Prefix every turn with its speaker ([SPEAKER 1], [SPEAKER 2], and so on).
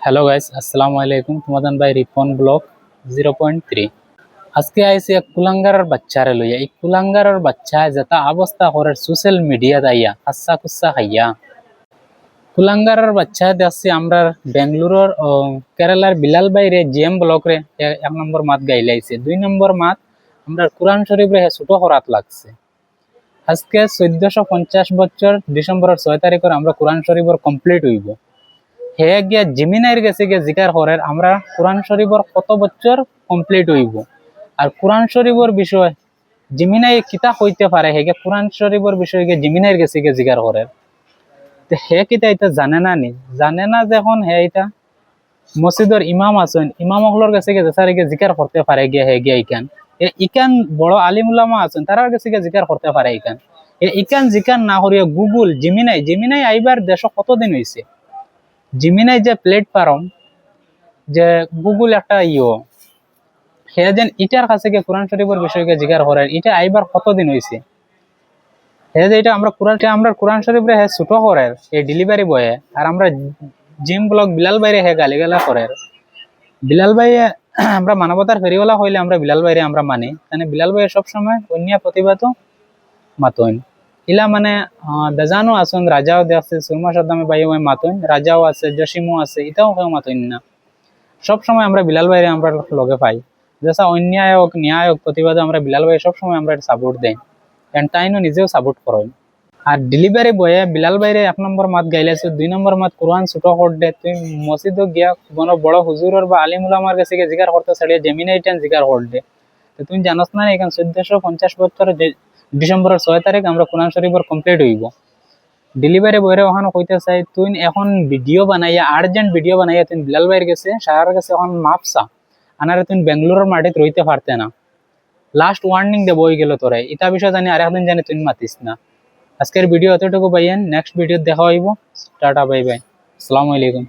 [SPEAKER 1] Hello guys, আসসালামু আলাইকুম। তোমাদের ভাই রিপন ব্লগ 0.3 আজকে আইসি এক কুলাঙ্গারের বাচ্চারে লইয়া। এই কুলাঙ্গারের বাচ্চা যেটা অবস্থা করে সোশ্যাল মিডিয়া দাইয়া হাসা কুসা খাইয়া। কুলাঙ্গারের বাচ্চা দেখছি আমরা বেঙ্গালুরুর কেরালার বিলাল বাইরে জিএম ব্লক রে 1 নম্বর মাত গাইলাইছে, 2 নম্বর মাত আমরা কোরআন শরীফ রে ছোট করাত লাগছে। আজকে 1450 বছর ডিসেম্বরের 6 তারিখের আমরা কোরআন শরীফের কমপ্লিট হইব। হে গিয়া জিমিনাইর গেছে গিয়া জিকার করের আমরা কোরআন শরীফের কত বছর কমপ্লিট হইব। আর কোরআন শরীফের বিষয় জিমিনাই কিতা হইতে পারে, হে গিয়া কোরআন শরীফের বিষয় গিয়ে জিমিনাইর গেছে গিয়া জিকার করের। তো হে কিতা এটা জানে না নি, জানে না যখন হে এটা মসজিদের ইমাম আছেন, ইমাম হলর কাছে গিয়ে যেসারে গিয়ে জিকার করতে পারে গিয়া হে গিয়া ইকান ইকান বড় আলিম উলামা আছেন তারার কাছে গিয়ে জিকার করতে পারে ইকান ইকান জিকার না করিয়া গুগল জিমিনাই আইবার দেশ কতদিন হয়েছে। জিমিনাই যে প্ল্যাটফর্ম যে গুগল একটা হে যেন ইটার কাছে গিয়ে কোরআন শরীফের বিষয়কে জিজ্ঞাসা করেন এটা আইবার কতদিন হয়েছে। হে যে এটা আমরা কোরআন শরীফ রে হে ছোট করে এই ডেলিভারি বয়ে, আর আমরা জিম ব্লগ বিলাল বাইরে হে গালিগালা করে। বিলাল ভাই আমরা মানবতার ফেরিওয়ালা হইলে আমরা বিলাল বাইরে আমরা মানি, মানে বিলাল ভাই সবসময় অন্য প্রতিবাদ মাতইন ইলা মানে বেজানো আসুন রাজাও দেখছে সুরমা সাদ্দামে ভাই মাতইন, রাজাও আছে জসিমও আছে, এটাও কেউ মাতইন না। সবসময় আমরা বিলাল ভাইরে আমরা লগে পাই, যেসা অন্যায় হোক ন্যায় হোক প্রতিবাদে আমরা বিলাল ভাই সবসময় আমরা সাপোর্ট দেই, এন্ড তাইনও নিজেও সাপোর্ট করেন। আর ডেলিভারি বয়ে বিলাল ভাইরে 1 নম্বর মাত গাইলাইছে, 2 নম্বর মাত কোরআন ছোট করে দে তুই মসজিদে গিয়া কোনো বড় হুজুরের বা আলিম উলামার কাছে গিয়ে জিকার করতে ছাড়িয়ে জেমিনাই টান জিকার করে দে। তো তুমি জানোস না এখানে 1450 বছর ডিসেম্বরের 6 তারিখ আমরা কোরআন শরীফের কমপ্লিট হইব। ডেলিভারি বয়রে ওখানে কইতে চাই তুই এখন ভিডিও বানাইয়া আর্জেন্ট ভিডিও বানাইয়া তুই বিলাল ভাইয়ের কাছে সারার কাছে এখন মাপসা আনারে তুই বেঙ্গালুরুর মাটিতে রইতে পারতে না। লাস্ট ওয়ার্নিং দেব হয়ে গেল তোরা এটা বিষয় জানি আর একদিন জানি তুই মাতিস না। আজকের ভিডিও এতটুকু পাইয়েন, নেক্সট ভিডিও দেখা হইব। টাটা বাই বাই, আসসালামু আলাইকুম।